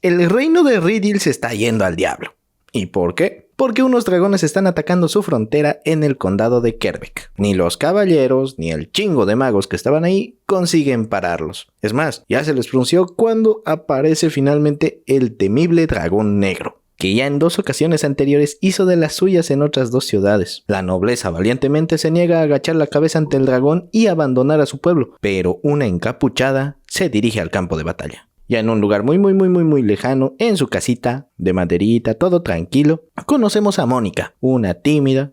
el reino de Rydil se está yendo al diablo. ¿Y por qué? Porque unos dragones están atacando su frontera en el condado de Kerbeck. Ni los caballeros, ni el chingo de magos que estaban ahí consiguen pararlos. Es más, ya se les frunció cuando aparece finalmente el temible dragón negro, que ya en 2 ocasiones anteriores hizo de las suyas en otras 2 ciudades. La nobleza valientemente se niega a agachar la cabeza ante el dragón y abandonar a su pueblo, pero una encapuchada se dirige al campo de batalla. Ya en un lugar muy lejano, en su casita, de maderita, todo tranquilo, conocemos a Mónica, una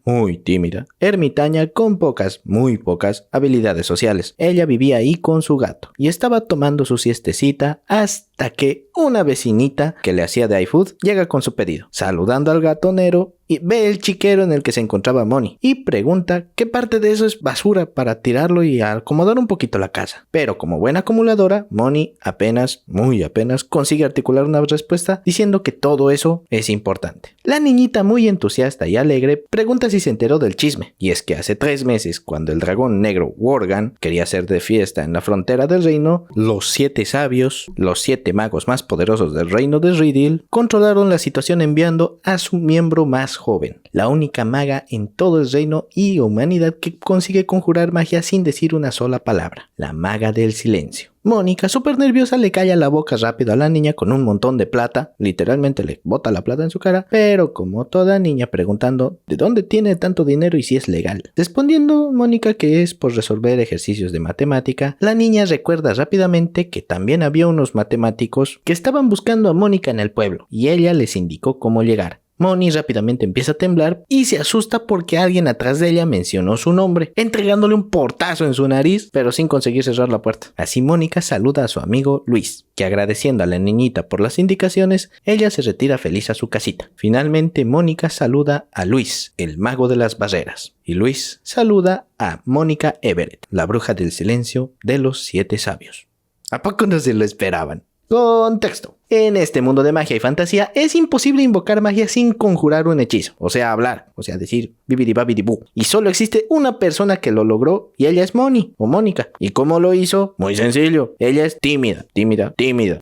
muy tímida, ermitaña con muy pocas habilidades sociales. Ella vivía ahí con su gato y estaba tomando su siestecita hasta que una vecinita que le hacía de iFood llega con su pedido, saludando al gatonero y ve el chiquero en el que se encontraba Moni y pregunta qué parte de eso es basura para tirarlo y acomodar un poquito la casa. Pero como buena acumuladora, Moni muy apenas consigue articular una respuesta diciendo que todo eso es importante. La niñita, muy entusiasta y alegre, pregunta si se enteró del chisme, y es que hace 3 meses, cuando el dragón negro Worgen quería hacer de fiesta en la frontera del reino, los 7 sabios, los 7 magos más poderosos del reino de Rydil, controlaron la situación enviando a su miembro más joven, la única maga en todo el reino y humanidad que consigue conjurar magia sin decir una sola palabra, la maga del silencio. Mónica, súper nerviosa, le calla la boca rápido a la niña con un montón de plata, literalmente le bota la plata en su cara, pero como toda niña preguntando de dónde tiene tanto dinero y si es legal. Respondiendo Mónica que es por resolver ejercicios de matemática, la niña recuerda rápidamente que también había unos matemáticos que estaban buscando a Mónica en el pueblo, y ella les indicó cómo llegar. Moni rápidamente empieza a temblar y se asusta porque alguien atrás de ella mencionó su nombre, entregándole un portazo en su nariz, pero sin conseguir cerrar la puerta. Así Mónica saluda a su amigo Luis, que agradeciendo a la niñita por las indicaciones, ella se retira feliz a su casita. Finalmente Mónica saluda a Luis, el mago de las barreras, y Luis saluda a Mónica Everett, la bruja del silencio de los 7 sabios. ¿A poco no se lo esperaban? Contexto. En este mundo de magia y fantasía es imposible invocar magia sin conjurar un hechizo, o sea, hablar, o sea, decir bibidibabidibú. Y solo existe una persona que lo logró y ella es Moni o Mónica. ¿Y cómo lo hizo? Muy sencillo. Ella es tímida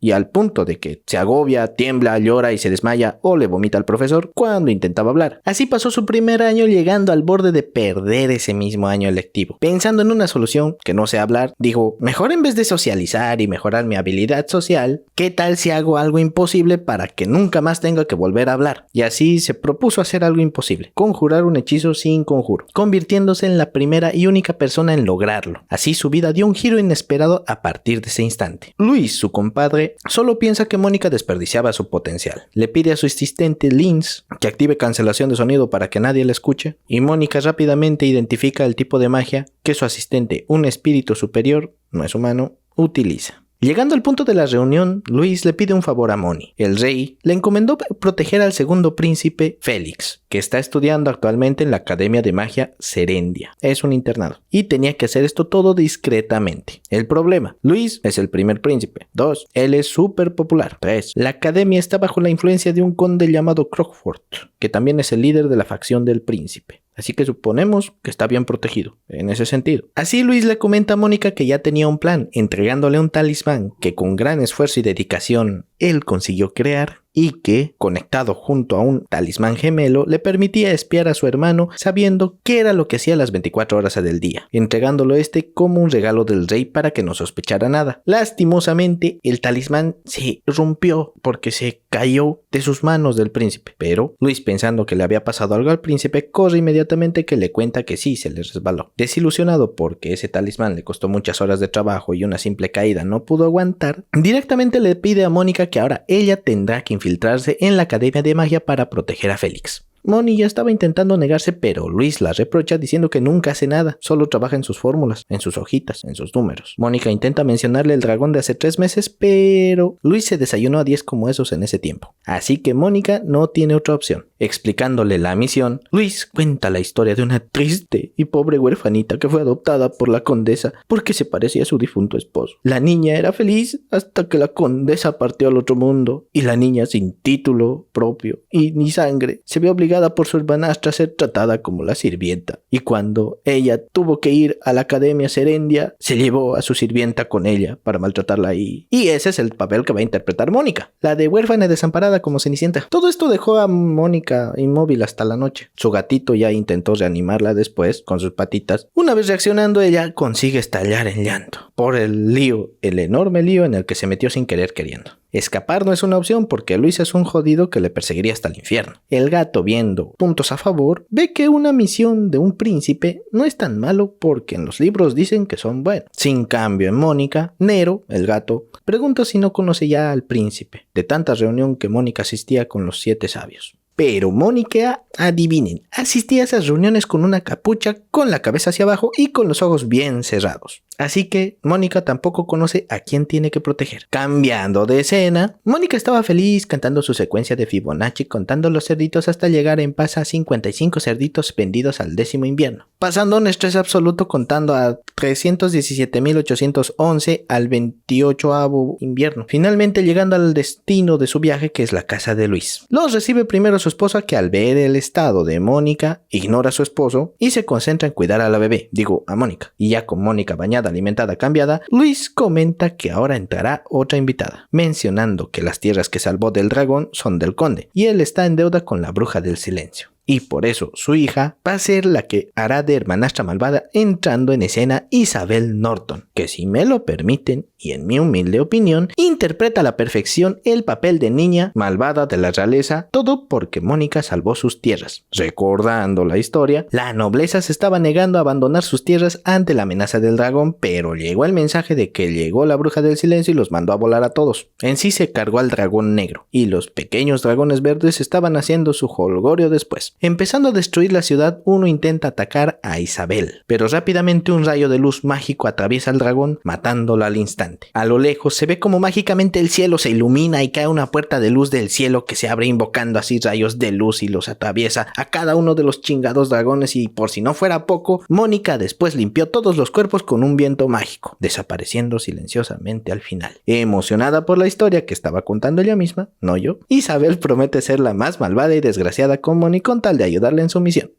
y al punto de que se agobia, tiembla, llora y se desmaya o le vomita al profesor cuando intentaba hablar. Así pasó su primer año, llegando al borde de perder ese mismo año lectivo. Pensando en una solución que no sé hablar, dijo, mejor en vez de socializar y mejorar mi habilidad social, ¿qué tal si hago algo imposible para que nunca más tenga que volver a hablar? Y así se propuso hacer algo imposible, conjurar un hechizo sin conjuro, convirtiéndose en la primera y única persona en lograrlo. Así su vida dio un giro inesperado a partir de ese instante. Luis, su compadre, solo piensa que Mónica desperdiciaba su potencial. Le pide a su asistente Linz que active cancelación de sonido para que nadie la escuche, y Mónica rápidamente identifica el tipo de magia que su asistente, un espíritu superior, no es humano, utiliza. Llegando al punto de la reunión, Luis le pide un favor a Moni. El rey le encomendó proteger al segundo príncipe, Félix, que está estudiando actualmente en la Academia de Magia Serendia. Es un internado. Y tenía que hacer esto todo discretamente. El problema: Luis es el primer príncipe. 2. Él es súper popular. 3. La academia está bajo la influencia de un conde llamado Crockford, que también es el líder de la facción del príncipe. Así que suponemos que está bien protegido, en ese sentido. Así Luis le comenta a Mónica que ya tenía un plan, entregándole un talismán que con gran esfuerzo y dedicación él consiguió crear, y que, conectado junto a un talismán gemelo, le permitía espiar a su hermano sabiendo qué era lo que hacía las 24 horas del día, entregándolo como un regalo del rey para que no sospechara nada. Lastimosamente, el talismán se rompió porque se cayó de sus manos del príncipe, pero Luis, pensando que le había pasado algo al príncipe, corre inmediatamente que le cuenta que sí, se le resbaló. Desilusionado porque ese talismán le costó muchas horas de trabajo y una simple caída no pudo aguantar, directamente le pide a Mónica que ahora ella tendrá que infiltrarse en la Academia de Magia para proteger a Félix. Moni ya estaba intentando negarse, pero Luis la reprocha diciendo que nunca hace nada, solo trabaja en sus fórmulas, en sus hojitas, en sus números. Mónica intenta mencionarle el dragón de hace 3 meses, pero Luis se desayunó a 10 como esos en ese tiempo. Así que Mónica no tiene otra opción. Explicándole la misión, Luis cuenta la historia de una triste y pobre huérfanita que fue adoptada por la condesa porque se parecía a su difunto esposo. La niña era feliz hasta que la condesa partió al otro mundo, y la niña, sin título propio y ni sangre, se vio obligada obligada por su hermanastra a ser tratada como la sirvienta. Y cuando ella tuvo que ir a la Academia Serendia, se llevó a su sirvienta con ella para maltratarla ahí. Y ese es el papel que va a interpretar Mónica, la de huérfana y desamparada como Cenicienta. Todo esto dejó a Mónica inmóvil hasta la noche. Su gatito ya intentó reanimarla después con sus patitas. Una vez reaccionando, ella consigue estallar en llanto por el lío, el enorme lío en el que se metió sin querer queriendo. Escapar no es una opción porque Luis es un jodido que le perseguiría hasta el infierno. El gato, viendo puntos a favor, ve que una misión de un príncipe no es tan malo porque en los libros dicen que son buenos. Sin cambio, en Mónica, Nero, el gato, pregunta si no conoce ya al príncipe, de tanta reunión que Mónica asistía con los 7 sabios. Pero Mónica, adivinen, asistía a esas reuniones con una capucha, con la cabeza hacia abajo y con los ojos bien cerrados. Así que Mónica tampoco conoce a quién tiene que proteger. Cambiando de escena, Mónica estaba feliz cantando su secuencia de Fibonacci, contando los cerditos hasta llegar en paz a 55 cerditos vendidos al 10º invierno. Pasando un estrés absoluto contando a 317.811 al 28º invierno. Finalmente llegando al destino de su viaje, que es la casa de Luis. Los recibe primero su esposa, que al ver el estado de Mónica, ignora a su esposo y se concentra en cuidar a la bebé, a Mónica. Y ya con Mónica bañada, alimentada, cambiada, Luis comenta que ahora entrará otra invitada, mencionando que las tierras que salvó del dragón son del conde, y él está en deuda con la bruja del silencio. Y por eso su hija va a ser la que hará de hermanastra malvada, entrando en escena Isabel Norton, que si me lo permiten, y en mi humilde opinión, interpreta a la perfección el papel de niña malvada de la realeza, todo porque Mónica salvó sus tierras. Recordando la historia, la nobleza se estaba negando a abandonar sus tierras ante la amenaza del dragón, pero llegó el mensaje de que llegó la bruja del silencio y los mandó a volar a todos. En sí se cargó al dragón negro, y los pequeños dragones verdes estaban haciendo su jolgorio después. Empezando a destruir la ciudad, uno intenta atacar a Isabel, pero rápidamente un rayo de luz mágico atraviesa al dragón, matándola al instante. A lo lejos se ve como mágicamente el cielo se ilumina y cae una puerta de luz del cielo que se abre invocando así rayos de luz y los atraviesa a cada uno de los chingados dragones, y por si no fuera poco, Mónica después limpió todos los cuerpos con un viento mágico, desapareciendo silenciosamente al final. Emocionada por la historia que estaba contando ella misma, no yo, Isabel promete ser la más malvada y desgraciada con Mónica con tal de ayudarle en su misión.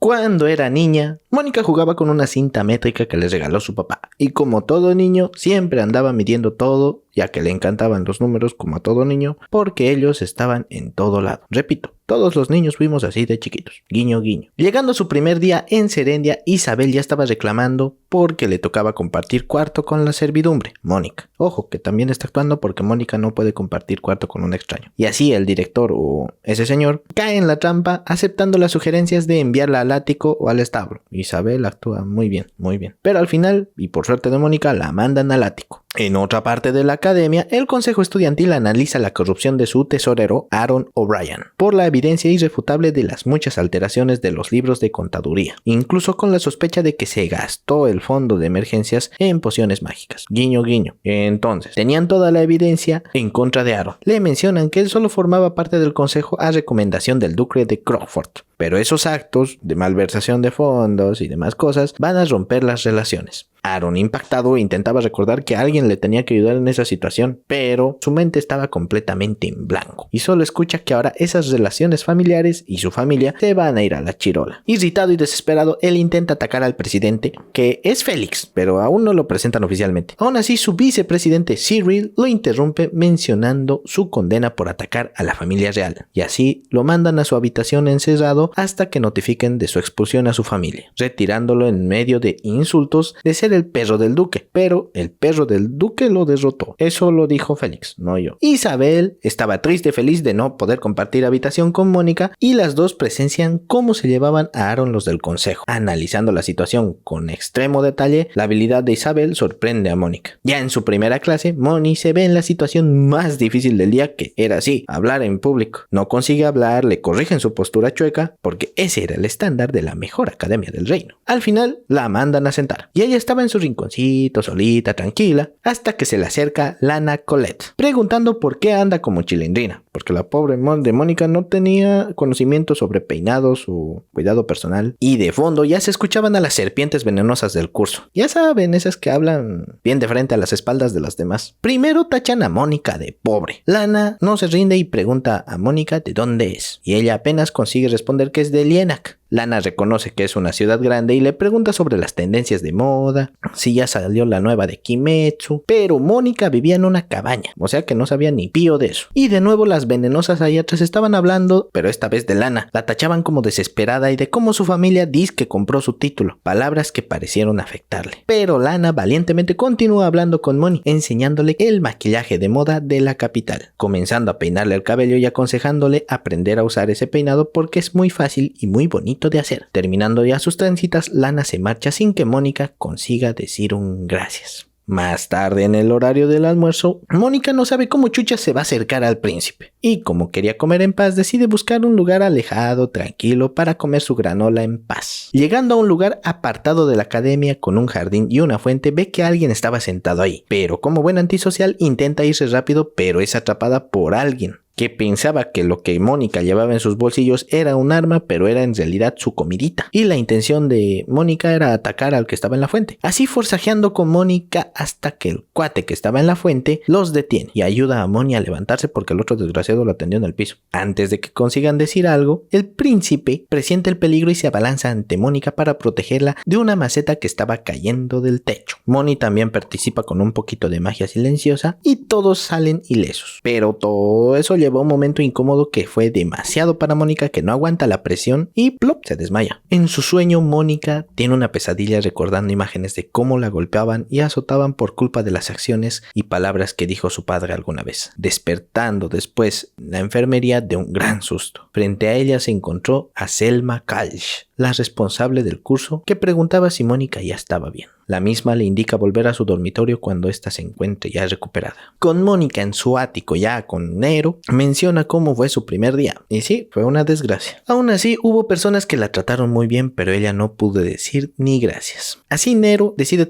Cuando era niña, Mónica jugaba con una cinta métrica que le regaló su papá, y como todo niño, siempre andaba midiendo todo, ya que le encantaban los números como a todo niño, porque ellos estaban en todo lado. Repito, todos los niños fuimos así de chiquitos. Guiño, guiño. Llegando a su primer día en Serendia, Isabel ya estaba reclamando porque le tocaba compartir cuarto con la servidumbre, Mónica. Ojo, que también está actuando porque Mónica no puede compartir cuarto con un extraño. Y así el director o ese señor cae en la trampa aceptando las sugerencias de enviarla al ático o al establo. Isabel actúa muy bien, muy bien. Pero al final, y por suerte de Mónica, la mandan al ático. En otra parte de la academia, el consejo estudiantil analiza la corrupción de su tesorero, Aaron O'Brien, por la evidencia irrefutable de las muchas alteraciones de los libros de contaduría, incluso con la sospecha de que se gastó el fondo de emergencias en pociones mágicas. Guiño, guiño. Entonces, tenían toda la evidencia en contra de Aaron. Le mencionan que él solo formaba parte del consejo a recomendación del duque de Crockford, pero esos actos de malversación de fondos y demás cosas van a romper las relaciones. Aaron, impactado, intentaba recordar que alguien le tenía que ayudar en esa situación, pero su mente estaba completamente en blanco y solo escucha que ahora esas relaciones familiares y su familia se van a ir a la chirola. Irritado y desesperado, él intenta atacar al presidente, que es Félix, pero aún no lo presentan oficialmente. Aún así, su vicepresidente Cyril lo interrumpe mencionando su condena por atacar a la familia real, y así lo mandan a su habitación encerrado hasta que notifiquen de su expulsión a su familia, retirándolo en medio de insultos de ser el perro del duque, pero el perro del duque lo derrotó. Eso lo dijo Félix, no yo. Isabel estaba triste, feliz de no poder compartir habitación con Mónica, y las dos presencian cómo se llevaban a Aaron los del consejo. Analizando la situación con extremo detalle, la habilidad de Isabel sorprende a Mónica. Ya en su primera clase, Moni se ve en la situación más difícil del día, que era así, hablar en público. No consigue hablar, le corrigen su postura chueca, porque ese era el estándar de la mejor academia del reino. Al final, la mandan a sentar, y ella estaba en su rinconcito, solita, tranquila, hasta que se le acerca Lana Colette, preguntando por qué anda como chilindrina. porque la pobre de Mónica no tenía conocimiento sobre peinados o cuidado personal. Y de fondo ya se escuchaban a las serpientes venenosas del curso. Ya saben, esas que hablan bien de frente a las espaldas de las demás. Primero tachan a Mónica de pobre. Lana no se rinde y pregunta a Mónica de dónde es. Y ella apenas consigue responder que es de Lienach. Lana reconoce que es una ciudad grande y le pregunta sobre las tendencias de moda, si ya salió la nueva de Kimetsu, pero Mónica vivía en una cabaña, o sea que no sabía ni pío de eso. Y de nuevo las venenosas allá atrás estaban hablando, pero esta vez de Lana. La tachaban como desesperada y de cómo su familia dice que compró su título, palabras que parecieron afectarle. Pero Lana valientemente continúa hablando con Moni, enseñándole el maquillaje de moda de la capital, comenzando a peinarle el cabello y aconsejándole aprender a usar ese peinado porque es muy fácil y muy bonito de hacer. Terminando ya sus trencitas, Lana se marcha sin que Mónica consiga decir un gracias. Más tarde, en el horario del almuerzo, Mónica no sabe cómo chucha se va a acercar al príncipe. Y como quería comer en paz, decide buscar un lugar alejado, tranquilo, para comer su granola en paz. Llegando a un lugar apartado de la academia con un jardín y una fuente, ve que alguien estaba sentado ahí. Pero como buen antisocial, intenta irse rápido, pero es atrapada por alguien que pensaba que lo que Mónica llevaba en sus bolsillos era un arma, pero era en realidad su comidita. Y la intención de Mónica era atacar al que estaba en la fuente. Así forcejeando con Mónica hasta que el cuate que estaba en la fuente los detiene y ayuda a Moni a levantarse porque el otro desgraciado lo atendió en el piso. Antes de que consigan decir algo, el príncipe presiente el peligro y se abalanza ante Mónica para protegerla de una maceta que estaba cayendo del techo. Moni también participa con un poquito de magia silenciosa y todos salen ilesos. Pero todo eso lleva un momento incómodo que fue demasiado para Mónica, que no aguanta la presión y plop, se desmaya. En su sueño, Mónica tiene una pesadilla recordando imágenes de cómo la golpeaban y azotaban por culpa de las acciones y palabras que dijo su padre alguna vez, despertando después en la enfermería de un gran susto. Frente a ella se encontró a Selma Kalsh, la responsable del curso, que preguntaba si Mónica ya estaba bien. La misma le indica volver a su dormitorio cuando ésta se encuentre ya recuperada. Con Mónica en su ático ya con Nero, menciona cómo fue su primer día. Y sí, fue una desgracia. Aún así, hubo personas que la trataron muy bien, pero ella no pudo decir ni gracias. Así Nero decide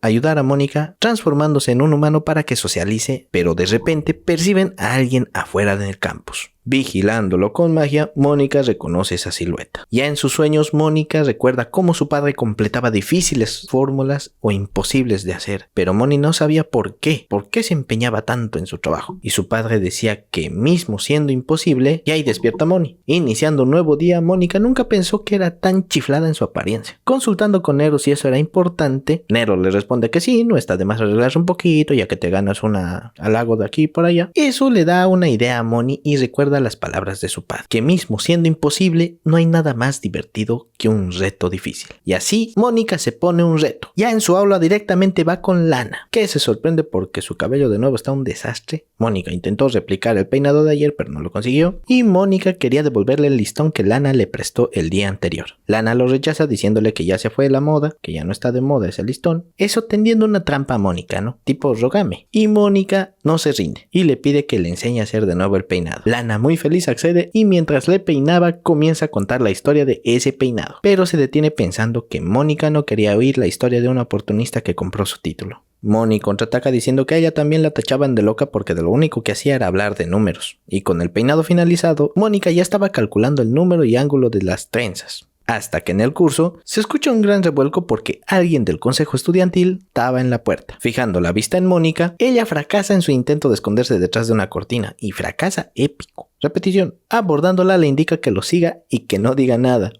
ayudar a Mónica, transformándose en un humano para que socialice, pero de repente perciben a alguien afuera del campus. Vigilándolo con magia, Mónica reconoce esa silueta. Ya en sus sueños, Mónica recuerda cómo su padre completaba difíciles fórmulas o imposibles de hacer, pero Moni no sabía por qué se empeñaba tanto en su trabajo. Y su padre decía que mismo siendo imposible, ya ahí despierta Moni. Iniciando un nuevo día, Mónica nunca pensó que era tan chiflada en su apariencia. Consultando con Nero si eso era importante, Nero le responde que sí, no está de más arreglarse un poquito, ya que te ganas un halago de aquí y por allá. Eso le da una idea a Moni y recuerda las palabras de su padre, que mismo siendo imposible, no hay nada más divertido que un reto difícil. Y así, Mónica se pone un reto. Ya en su aula directamente va con Lana, que se sorprende porque su cabello de nuevo está un desastre. Mónica intentó replicar el peinado de ayer, pero no lo consiguió. Y Mónica quería devolverle el listón que Lana le prestó el día anterior. Lana lo rechaza diciéndole que ya se fue la moda, que ya no está de moda ese listón. Eso tendiendo una trampa a Mónica, ¿no? Tipo rógame. Y Mónica no se rinde y le pide que le enseñe a hacer de nuevo el peinado. Lana muy feliz accede y mientras le peinaba comienza a contar la historia de ese peinado, pero se detiene pensando que Mónica no quería oír la historia de una oportunista que compró su título. Moni contraataca diciendo que a ella también la tachaban de loca porque de lo único que hacía era hablar de números, y con el peinado finalizado, Mónica ya estaba calculando el número y ángulo de las trenzas. Hasta que en el curso se escucha un gran revuelco porque alguien del consejo estudiantil estaba en la puerta. Fijando la vista en Mónica, ella fracasa en su intento de esconderse detrás de una cortina, y fracasa épico. Repetición, abordándola le indica que lo siga y que no diga nada.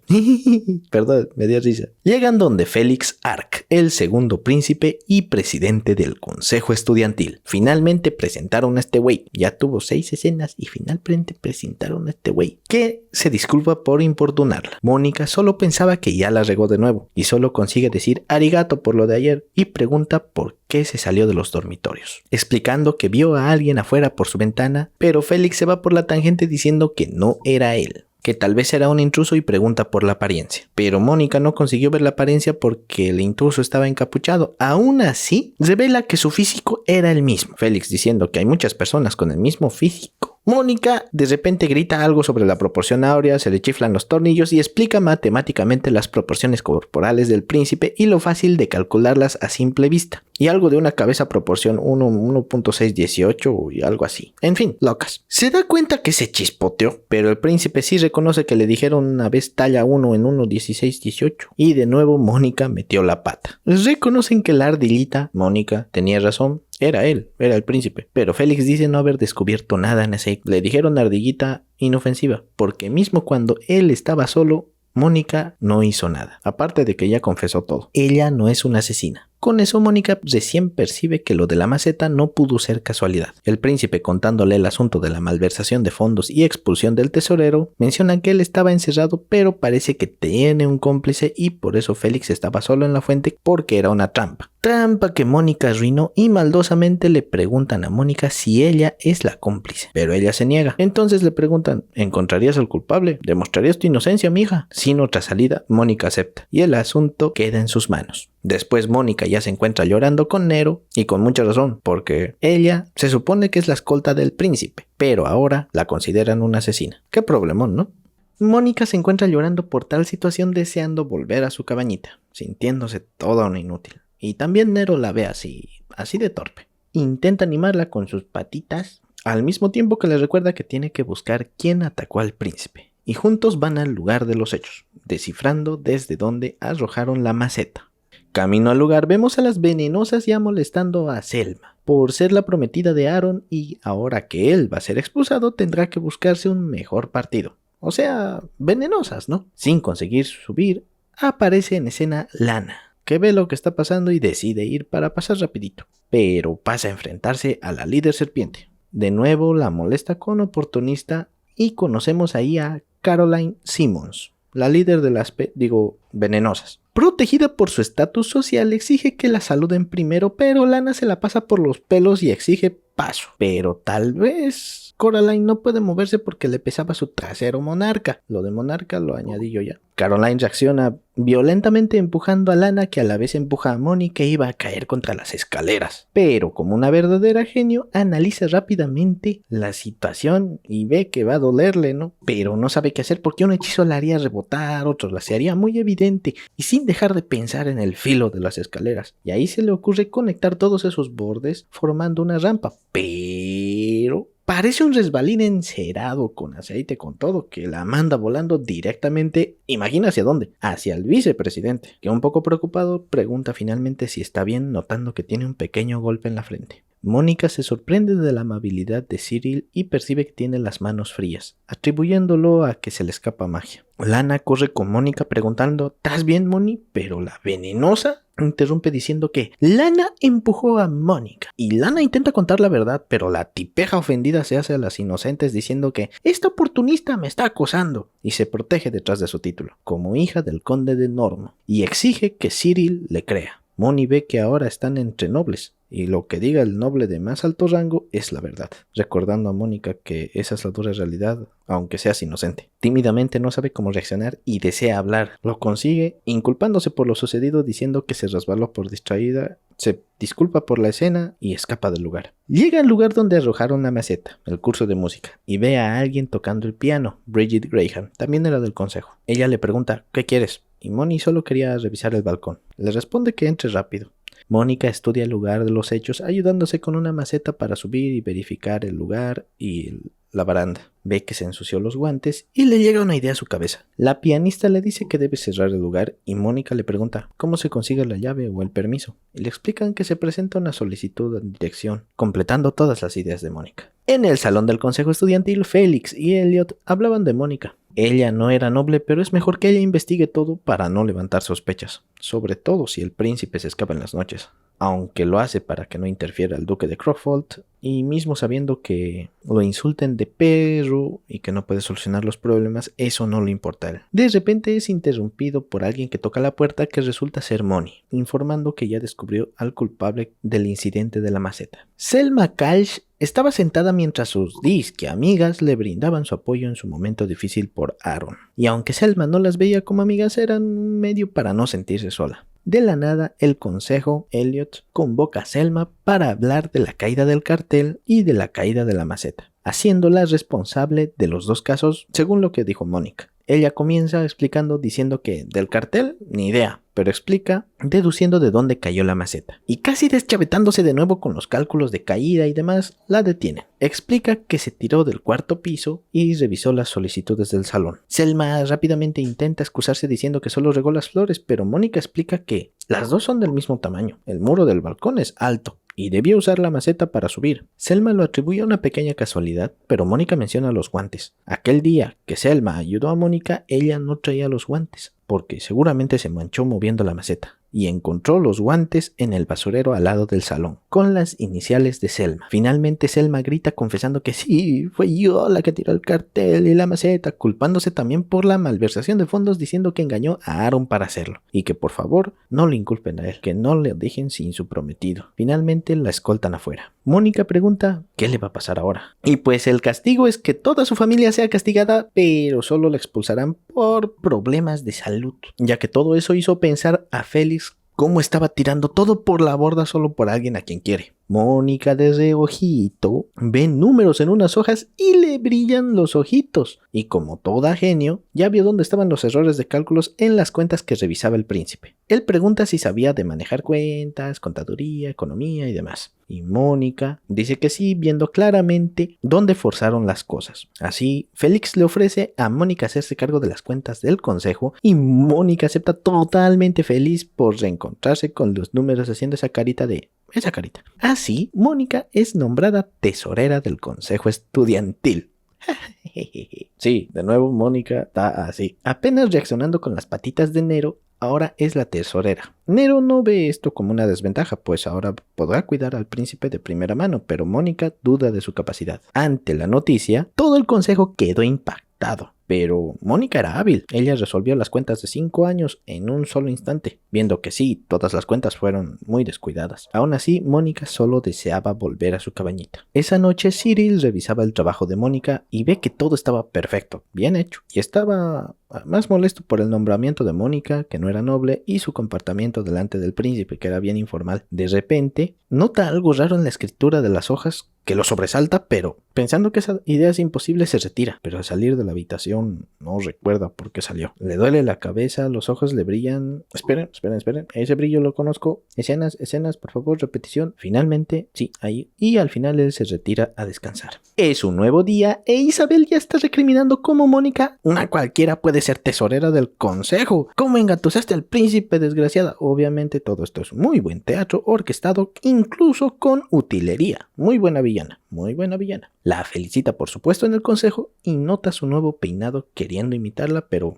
Perdón, me dio risa. Llegan donde Félix Arc, el segundo príncipe y presidente del consejo estudiantil. Finalmente presentaron a este güey. Ya tuvo 6 escenas y finalmente presentaron a este güey, que se disculpa por importunarla. Mónica solo pensaba que ya la regó de nuevo y solo consigue decir arigato por lo de ayer y pregunta por qué se salió de los dormitorios, explicando que vio a alguien afuera por su ventana, pero Félix se va por la tangente diciendo que no era él, que tal vez era un intruso y pregunta por la apariencia. Pero Mónica no consiguió ver la apariencia porque el intruso estaba encapuchado. Aún así, revela que su físico era el mismo. Félix diciendo que hay muchas personas con el mismo físico. Mónica de repente grita algo sobre la proporción áurea, se le chiflan los tornillos y explica matemáticamente las proporciones corporales del príncipe y lo fácil de calcularlas a simple vista. Y algo de una cabeza proporción 1.618 y algo así. En fin, locas. Se da cuenta que se chispoteó, pero el príncipe sí reconoce que le dijeron una vez talla 1 en 1.1618. Y de nuevo Mónica metió la pata. Reconocen que la ardillita, Mónica, tenía razón. Era él, era el príncipe. Pero Félix dice no haber descubierto nada en ese. Le dijeron ardillita inofensiva, porque mismo cuando él estaba solo, Mónica no hizo nada. Aparte de que ella confesó todo. Ella no es una asesina. Con eso Mónica recién percibe que lo de la maceta no pudo ser casualidad. El príncipe, contándole el asunto de la malversación de fondos y expulsión del tesorero, menciona que él estaba encerrado, pero parece que tiene un cómplice y por eso Félix estaba solo en la fuente porque era una trampa. Trampa que Mónica arruinó y maldosamente le preguntan a Mónica si ella es la cómplice, pero ella se niega. Entonces le preguntan, ¿encontrarías al culpable? ¿Demostrarías tu inocencia, mija? Sin otra salida, Mónica acepta y el asunto queda en sus manos. Después Mónica ya se encuentra llorando con Nero y con mucha razón, porque ella se supone que es la escolta del príncipe, pero ahora la consideran una asesina. Qué problemón, ¿no? Mónica se encuentra llorando por tal situación deseando volver a su cabañita, sintiéndose toda una inútil. Y también Nero la ve así de torpe. Intenta animarla con sus patitas, al mismo tiempo que le recuerda que tiene que buscar quién atacó al príncipe. Y juntos van al lugar de los hechos, descifrando desde dónde arrojaron la maceta. Camino al lugar vemos a las venenosas ya molestando a Selma por ser la prometida de Aaron y ahora que él va a ser expulsado tendrá que buscarse un mejor partido. O sea, venenosas, ¿no? Sin conseguir subir, aparece en escena Lana, que ve lo que está pasando y decide ir para pasar rapidito. Pero pasa a enfrentarse a la líder serpiente. De nuevo la molesta con oportunista y conocemos ahí a Caroline Simmons, la líder de las venenosas. Protegida por su estatus social, exige que la saluden primero, pero Lana se la pasa por los pelos y exige paso. Pero tal vez Coraline no puede moverse porque le pesaba su trasero monarca. Lo de monarca lo añadí yo ya. Caroline reacciona violentamente empujando a Lana, que a la vez empuja a Mónica e iba a caer contra las escaleras. Pero como una verdadera genio, analiza rápidamente la situación y ve que va a dolerle, ¿no? Pero no sabe qué hacer porque un hechizo la haría rebotar, otro la haría muy evidente y sin dejar de pensar en el filo de las escaleras. Y ahí se le ocurre conectar todos esos bordes formando una rampa. Pero parece un resbalín encerado con aceite con todo que la manda volando directamente, imagina hacia dónde, hacia el vicepresidente, que un poco preocupado pregunta finalmente si está bien notando que tiene un pequeño golpe en la frente. Mónica se sorprende de la amabilidad de Cyril y percibe que tiene las manos frías, atribuyéndolo a que se le escapa magia. Lana corre con Mónica preguntando, ¿estás bien, Moni? Pero la venenosa interrumpe diciendo que Lana empujó a Mónica. Y Lana intenta contar la verdad, pero la tipeja ofendida se hace a las inocentes diciendo que esta oportunista me está acosando y se protege detrás de su título, como hija del conde de Normo, y exige que Cyril le crea. Moni ve que ahora están entre nobles, y lo que diga el noble de más alto rango es la verdad, recordando a Mónica que esa es la dura realidad, aunque seas inocente. Tímidamente no sabe cómo reaccionar y desea hablar. Lo consigue, inculpándose por lo sucedido, diciendo que se resbaló por distraída, se disculpa por la escena y escapa del lugar. Llega al lugar donde arrojaron la maceta, el curso de música, y ve a alguien tocando el piano, Bridget Graham, también era del consejo. Ella le pregunta, ¿qué quieres? Y Moni solo quería revisar el balcón. Le responde que entre rápido. Mónica estudia el lugar de los hechos ayudándose con una maceta para subir y verificar el lugar y la baranda. Ve que se ensució los guantes y le llega una idea a su cabeza. La pianista le dice que debe cerrar el lugar y Mónica le pregunta cómo se consigue la llave o el permiso. Y le explican que se presenta una solicitud de dirección, completando todas las ideas de Mónica. En el salón del consejo estudiantil, Félix y Elliot hablaban de Mónica. Ella no era noble, pero es mejor que ella investigue todo para no levantar sospechas, sobre todo si el príncipe se escapa en las noches, aunque lo hace para que no interfiera el duque de Crockfold, y mismo sabiendo que lo insulten de perro y que no puede solucionar los problemas, eso no le importa a él. De repente es interrumpido por alguien que toca la puerta, que resulta ser Moni, informando que ya descubrió al culpable del incidente de la maceta. Selma Kalsh estaba sentada mientras sus disque amigas le brindaban su apoyo en su momento difícil por Aaron. Y aunque Selma no las veía como amigas, eran un medio para no sentirse sola. De la nada, el consejo Elliot convoca a Selma para hablar de la caída del cartel y de la caída de la maceta, haciéndola responsable de los dos casos, según lo que dijo Mónica. Ella comienza explicando diciendo que del cartel, ni idea, pero explica deduciendo de dónde cayó la maceta. Y casi deschavetándose de nuevo con los cálculos de caída y demás, la detienen. Explica que se tiró del cuarto piso y revisó las solicitudes del salón. Selma rápidamente intenta excusarse diciendo que solo regó las flores, pero Mónica explica que las dos son del mismo tamaño. El muro del balcón es alto y debía usar la maceta para subir. Selma lo atribuye a una pequeña casualidad, pero Mónica menciona los guantes. Aquel día que Selma ayudó a Mónica, ella no traía los guantes, porque seguramente se manchó moviendo la maceta, y encontró los guantes en el basurero al lado del salón, con las iniciales de Selma. Finalmente Selma grita confesando que sí, fue yo la que tiró el cartel y la maceta, culpándose también por la malversación de fondos, diciendo que engañó a Aaron para hacerlo, y que por favor no lo inculpen a él, que no le dejen sin su prometido. Finalmente la escoltan afuera. Mónica pregunta ¿qué le va a pasar ahora? Y pues el castigo es que toda su familia sea castigada, pero solo la expulsarán por problemas de salud, ya que todo eso hizo pensar a Félix cómo estaba tirando todo por la borda solo por alguien a quien quiere. Mónica de reojito ve números en unas hojas y le brillan los ojitos, y como toda genio, ya vio dónde estaban los errores de cálculos en las cuentas que revisaba el príncipe. Él pregunta si sabía de manejar cuentas, contaduría, economía y demás. Y Mónica dice que sí, viendo claramente dónde forzaron las cosas. Así, Félix le ofrece a Mónica hacerse cargo de las cuentas del consejo y Mónica acepta totalmente feliz por reencontrarse con los números haciendo esa carita. Así, Mónica es nombrada tesorera del consejo estudiantil. Sí, de nuevo Mónica está así. Apenas reaccionando con las patitas de Nero, ahora es la tesorera. Nero no ve esto como una desventaja, pues ahora podrá cuidar al príncipe de primera mano, pero Mónica duda de su capacidad. Ante la noticia, todo el consejo quedó impactado. Pero Mónica era hábil. Ella resolvió las cuentas de 5 años en un solo instante, viendo que sí, todas las cuentas fueron muy descuidadas. Aún así, Mónica solo deseaba volver a su cabañita. Esa noche, Cyril revisaba el trabajo de Mónica y ve que todo estaba perfecto, bien hecho. Y estaba más molesto por el nombramiento de Mónica, que no era noble, y su comportamiento delante del príncipe, que era bien informal. De repente, nota algo raro en la escritura de las hojas que lo sobresalta, pero pensando que esa idea es imposible se retira. Pero al salir de la habitación no recuerda por qué salió. Le duele la cabeza, los ojos le brillan. Esperen, ese brillo lo conozco. Escenas, por favor, repetición. Finalmente, sí, ahí. Y al final él se retira a descansar. Es un nuevo día e Isabel ya está recriminando cómo Mónica, una cualquiera, puede ser tesorera del consejo. ¿Cómo engatusaste al príncipe, desgraciada? Obviamente todo esto es muy buen teatro, orquestado incluso con utilería. Muy buena villana. La felicita por supuesto en el consejo y nota su nuevo peinado queriendo imitarla, pero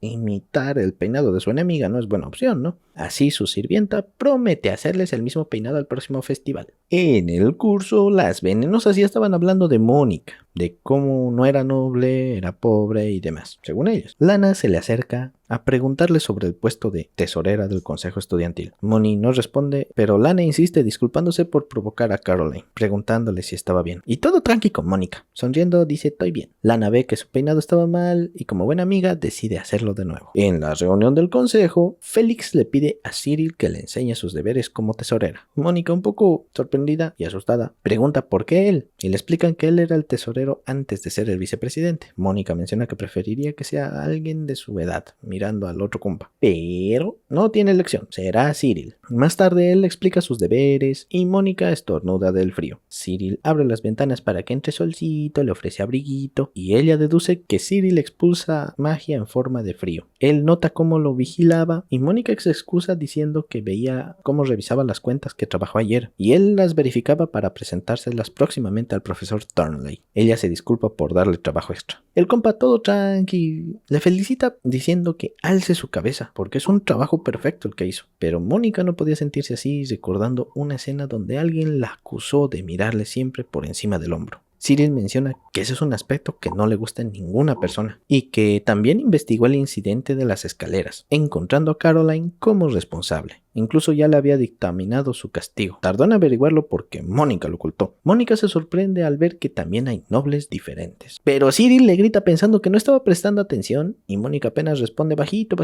imitar el peinado de su enemiga no es buena opción, ¿no? Así su sirvienta promete hacerles el mismo peinado al próximo festival. En el curso, las venenosas ya estaban hablando de Mónica, de cómo no era noble, era pobre y demás, según ellos. Lana se le acerca a preguntarle sobre el puesto de tesorera del consejo estudiantil. Moni no responde, pero Lana insiste disculpándose por provocar a Caroline, preguntándole si estaba bien. Y todo tranqui con Mónica. Sonriendo dice estoy bien. Lana ve que su peinado estaba mal y como buena amiga decide hacerlo de nuevo. En la reunión del consejo, Félix le pide a Cyril que le enseñe sus deberes como tesorera. Mónica, un poco sorprendida y asustada, pregunta por qué él, y le explican que él era el tesorero antes de ser el vicepresidente. Mónica menciona que preferiría que sea alguien de su edad, mirando al otro compa. Pero no tiene elección, será Cyril. Más tarde él le explica sus deberes y Mónica estornuda del frío. Cyril abre las ventanas para que entre solcito, le ofrece abriguito y ella deduce que Cyril expulsa magia en forma de frío. Él nota cómo lo vigilaba y Mónica se excusa diciendo que veía cómo revisaba las cuentas que trabajó ayer y él las verificaba para presentárselas próximamente al profesor Turnley. Ella se disculpa por darle trabajo extra. El compa todo tranqui le felicita diciendo que alce su cabeza porque es un trabajo perfecto el que hizo. Pero Mónica no podía sentirse así recordando una escena donde alguien la acusó de mirarle siempre por encima del hombro. Cyril menciona que ese es un aspecto que no le gusta en ninguna persona y que también investigó el incidente de las escaleras, encontrando a Caroline como responsable. incluso ya le había dictaminado su castigo. Tardó en averiguarlo porque Mónica lo ocultó. Mónica se sorprende al ver que también hay nobles diferentes. Pero Cyril le grita pensando que no estaba prestando atención y Mónica apenas responde bajito,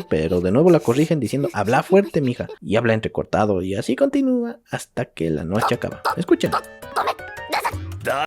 pero de nuevo la corrigen diciendo habla fuerte, mija, y habla entrecortado y así continúa hasta que la noche acaba. Escuchen.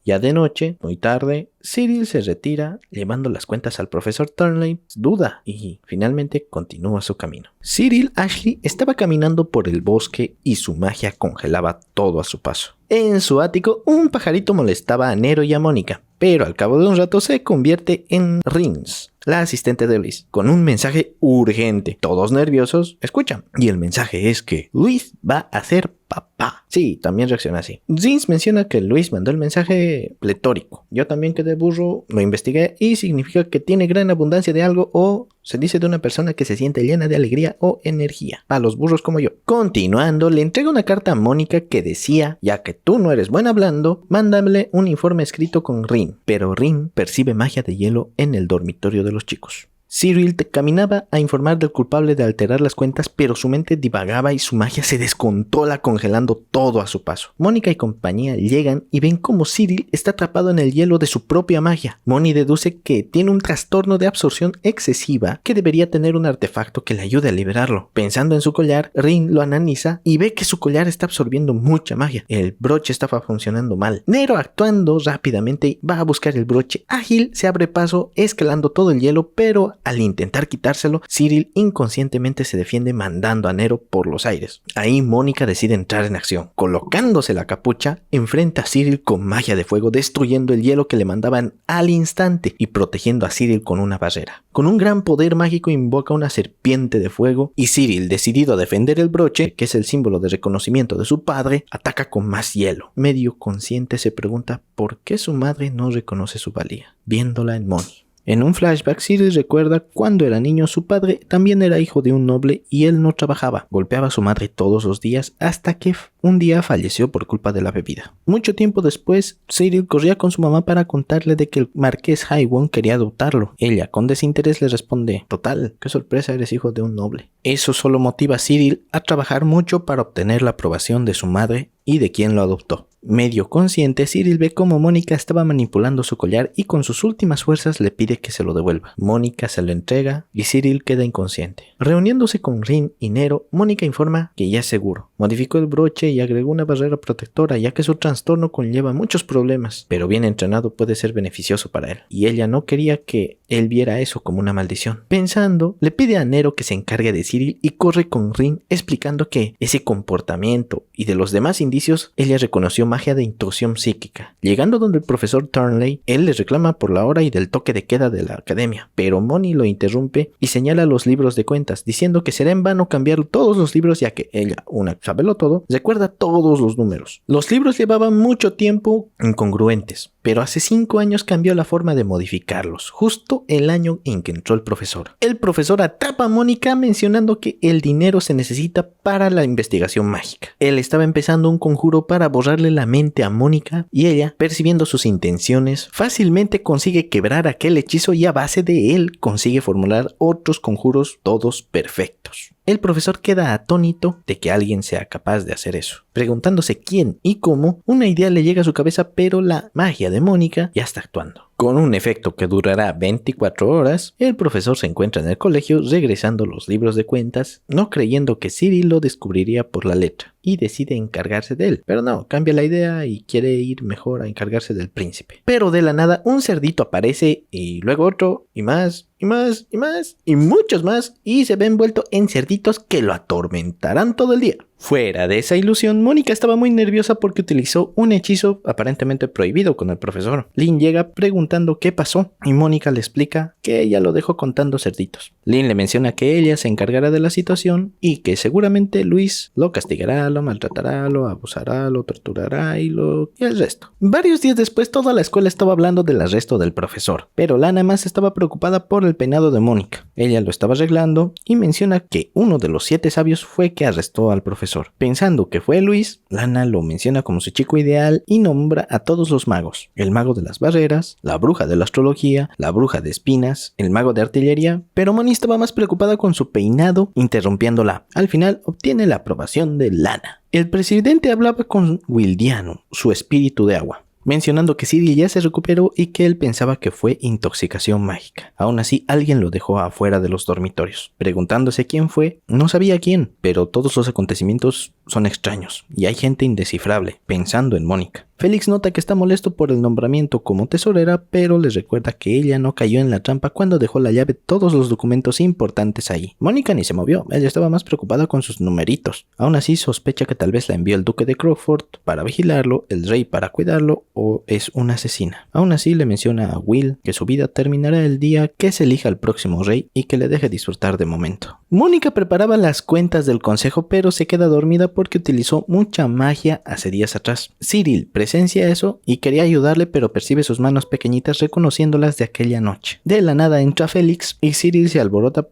Ya de noche, muy tarde, Cyril se retira llevando las cuentas al profesor Turnley, duda y finalmente continúa su camino. Cyril Ashley estaba caminando por el bosque y su magia congelaba todo a su paso. En su ático, un pajarito molestaba a Nero y a Mónica, pero al cabo de un rato se convierte en Rins, la asistente de Luis, con un mensaje urgente. Todos nerviosos, escuchan. Y el mensaje es que Luis va a ser papá. Sí, también reacciona así. Rins menciona que Luis mandó el mensaje pletórico. Yo también quedé burro, lo investigué y significa que tiene gran abundancia de algo o se dice de una persona que se siente llena de alegría o energía. A los burros como yo. Continuando, le entrega una carta a Mónica que decía, ya que tú no eres buena hablando, mándale un informe escrito con Rin. Pero Rin percibe magia de hielo en el dormitorio de los chicos. Cyril caminaba a informar del culpable de alterar las cuentas, pero su mente divagaba y su magia se descontrola congelando todo a su paso. Mónica y compañía llegan y ven cómo Cyril está atrapado en el hielo de su propia magia. Moni deduce que tiene un trastorno de absorción excesiva que debería tener un artefacto que le ayude a liberarlo. Pensando en su collar, Rin lo analiza y ve que su collar está absorbiendo mucha magia. El broche estaba funcionando mal. Nero, actuando rápidamente, va a buscar el broche. Ágil se abre paso escalando todo el hielo, pero al intentar quitárselo, Cyril inconscientemente se defiende mandando a Nero por los aires. Ahí Mónica decide entrar en acción. Colocándose la capucha, enfrenta a Cyril con magia de fuego, destruyendo el hielo que le mandaban al instante y protegiendo a Cyril con una barrera. Con un gran poder mágico invoca una serpiente de fuego y Cyril, decidido a defender el broche, que es el símbolo de reconocimiento de su padre, ataca con más hielo. Medio consciente se pregunta por qué su madre no reconoce su valía, viéndola en Moni. En un flashback, Cyril recuerda cuando era niño su padre también era hijo de un noble y él no trabajaba. Golpeaba a su madre todos los días hasta que un día falleció por culpa de la bebida. Mucho tiempo después, Cyril corría con su mamá para contarle de que el marqués Hywon quería adoptarlo. Ella, con desinterés, le responde: total, qué sorpresa, eres hijo de un noble. Eso solo motiva a Cyril a trabajar mucho para obtener la aprobación de su madre y de quien lo adoptó. Medio consciente, Cyril ve cómo Mónica estaba manipulando su collar y con sus últimas fuerzas le pide que se lo devuelva. Mónica se lo entrega y Cyril queda inconsciente. Reuniéndose con Rin y Nero, Mónica informa que ya es seguro. Modificó el broche y agregó una barrera protectora ya que su trastorno conlleva muchos problemas, pero bien entrenado puede ser beneficioso para él. Y ella no quería que él viera eso como una maldición. Pensando, le pide a Nero que se encargue de Cyril y corre con Rin explicando que ese comportamiento y de los demás indicios ella reconoció magia de intrusión psíquica. Llegando donde el profesor Turnley, él le reclama por la hora y del toque de queda de la academia, pero Moni lo interrumpe y señala los libros de cuentas, diciendo que será en vano cambiar todos los libros ya que ella, una sabelo todo, recuerda todos los números. Los libros llevaban mucho tiempo incongruentes, pero hace 5 años cambió la forma de modificarlos, justo el año en que entró el profesor. El profesor atrapa a Mónica mencionando que el dinero se necesita para la investigación mágica. Él estaba empezando un conjuro para borrarle la mente a Mónica y ella, percibiendo sus intenciones, fácilmente consigue quebrar aquel hechizo y a base de él consigue formular otros conjuros todos perfectos. El profesor queda atónito de que alguien sea capaz de hacer eso. Preguntándose quién y cómo, una idea le llega a su cabeza, pero la magia de Mónica ya está actuando. Con un efecto que durará 24 horas, el profesor se encuentra en el colegio regresando los libros de cuentas, no creyendo que Cyril lo descubriría por la letra, y decide encargarse de él. Pero no, cambia la idea y quiere ir mejor a encargarse del príncipe. Pero de la nada, un cerdito aparece y luego otro, y más, y más, y más, y muchos más, y se ve envuelto en cerditos que lo atormentarán todo el día. Fuera de esa ilusión, Mónica estaba muy nerviosa porque utilizó un hechizo aparentemente prohibido con el profesor. Lin llega preguntando qué pasó y Mónica le explica que ella lo dejó contando cerditos. Lin le menciona que ella se encargará de la situación y que seguramente Luis lo castigará, lo maltratará, lo abusará, lo torturará y el resto. Varios días después toda la escuela estaba hablando del arresto del profesor, pero Lana más estaba preocupada por el peinado de Mónica. Ella lo estaba arreglando y menciona que uno de los 7 sabios fue que arrestó al profesor. profesor. Pensando que fue Luis, Lana lo menciona como su chico ideal y nombra a todos los magos. El mago de las barreras, la bruja de la astrología, la bruja de espinas, el mago de artillería, pero Moni estaba más preocupada con su peinado, interrumpiéndola. Al final obtiene la aprobación de Lana. El presidente hablaba con Wildiano, su espíritu de agua, mencionando que Cyril ya se recuperó y que él pensaba que fue intoxicación mágica. Aún así, alguien lo dejó afuera de los dormitorios. Preguntándose quién fue, no sabía quién, pero todos los acontecimientos son extraños y hay gente indescifrable, pensando en Mónica. Félix nota que está molesto por el nombramiento como tesorera, pero les recuerda que ella no cayó en la trampa cuando dejó la llave todos los documentos importantes ahí. Mónica ni se movió, ella estaba más preocupada con sus numeritos. Aún así sospecha que tal vez la envió el duque de Crockford para vigilarlo, el rey para cuidarlo o es una asesina. Aún así le menciona a Will que su vida terminará el día que se elija al próximo rey y que le deje disfrutar de momento. Mónica preparaba las cuentas del consejo pero se queda dormida porque utilizó mucha magia hace días atrás. Cyril presencia eso y quería ayudarle pero percibe sus manos pequeñitas reconociéndolas de aquella noche. De la nada entra Félix y Cyril se alborota.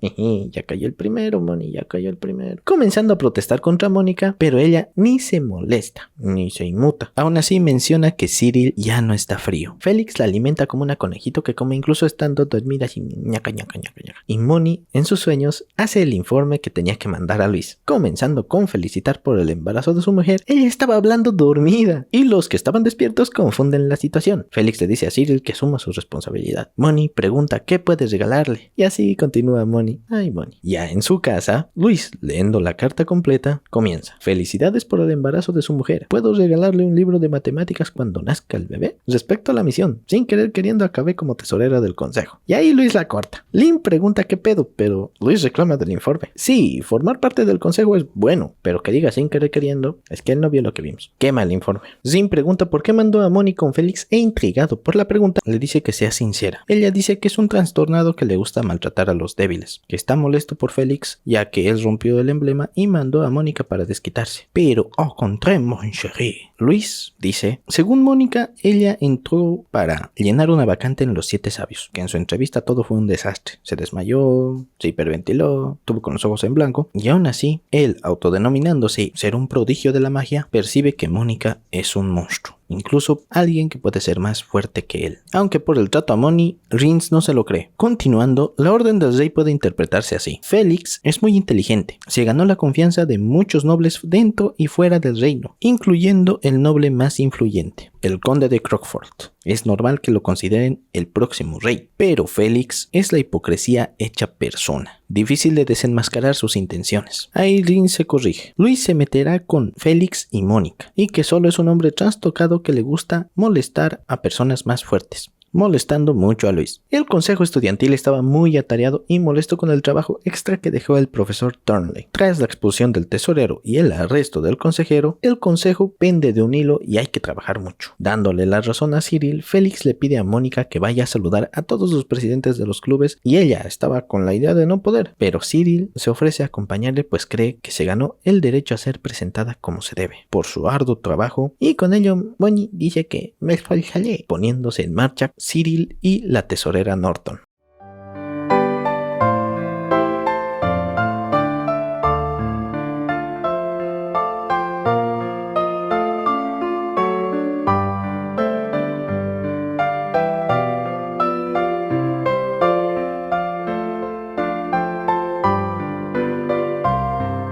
Ya cayó el primero, Moni, ya cayó el primero. Comenzando a protestar contra Mónica, pero ella ni se molesta, ni se inmuta. Aún así menciona que Cyril ya no está frío. Félix la alimenta como una conejito que come incluso estando dormida así, ñaca, ñaca, ñaca, ñaca. Y Moni, en sus sueños, hace el informe que tenía que mandar a Luis. Comenzando con felicitar por el embarazo de su mujer, ella estaba hablando dormida y los que estaban despiertos confunden la situación. Félix le dice a Cyril que asuma su responsabilidad. Moni pregunta qué puedes regalarle y así continúa Moni. Ay, Moni. Ya en su casa, Luis, leyendo la carta completa, comienza. Felicidades por el embarazo de su mujer. ¿Puedo regalarle un libro de matemáticas cuando nazca el bebé? Respecto a la misión, sin querer queriendo acabé como tesorera del consejo. Y ahí Luis la corta. Lynn pregunta qué pedo, pero Luis reclama del informe. Sí, formar parte del consejo es bueno, pero que diga sin querer queriendo, es que él no vio lo que vimos. Quema el informe. Zim pregunta por qué mandó a Moni con Félix e intrigado por la pregunta, le dice que sea sincera. Ella dice que es un trastornado que le gusta maltratar a los débiles, que está molesto por Félix, ya que él rompió el emblema y mandó a Mónica para desquitarse. Pero, au contraire, mon chéri. Luis dice, según Mónica, ella entró para llenar una vacante en los 7 sabios, que en su entrevista todo fue un desastre. Se desmayó, se hiperventiló, estuvo con los ojos en blanco, y aún así, él, autodenominándose ser un prodigio de la magia, percibe que Mónica es un monstruo. Incluso alguien que puede ser más fuerte que él. Aunque por el trato a Moni, Rins no se lo cree. Continuando, la orden del rey puede interpretarse así. Félix es muy inteligente. Se ganó la confianza de muchos nobles dentro y fuera del reino, incluyendo el noble más influyente, el conde de Crockford. Es normal que lo consideren el próximo rey, pero Félix es la hipocresía hecha persona. Difícil de desenmascarar sus intenciones. Ahí Rins se corrige. Luis se meterá con Félix y Mónica, y que solo es un hombre trastocado que le gusta molestar a personas más fuertes, molestando mucho a Luis. El consejo estudiantil estaba muy atareado y molesto con el trabajo extra que dejó el profesor Turnley. Tras la expulsión del tesorero y el arresto del consejero, el consejo pende de un hilo y hay que trabajar mucho. Dándole la razón a Cyril, Félix le pide a Mónica que vaya a saludar a todos los presidentes de los clubes y ella estaba con la idea de no poder, pero Cyril se ofrece a acompañarle pues cree que se ganó el derecho a ser presentada como se debe, por su arduo trabajo, y con ello Moni dice que me esforzaré, poniéndose en marcha Cyril y la tesorera Norton.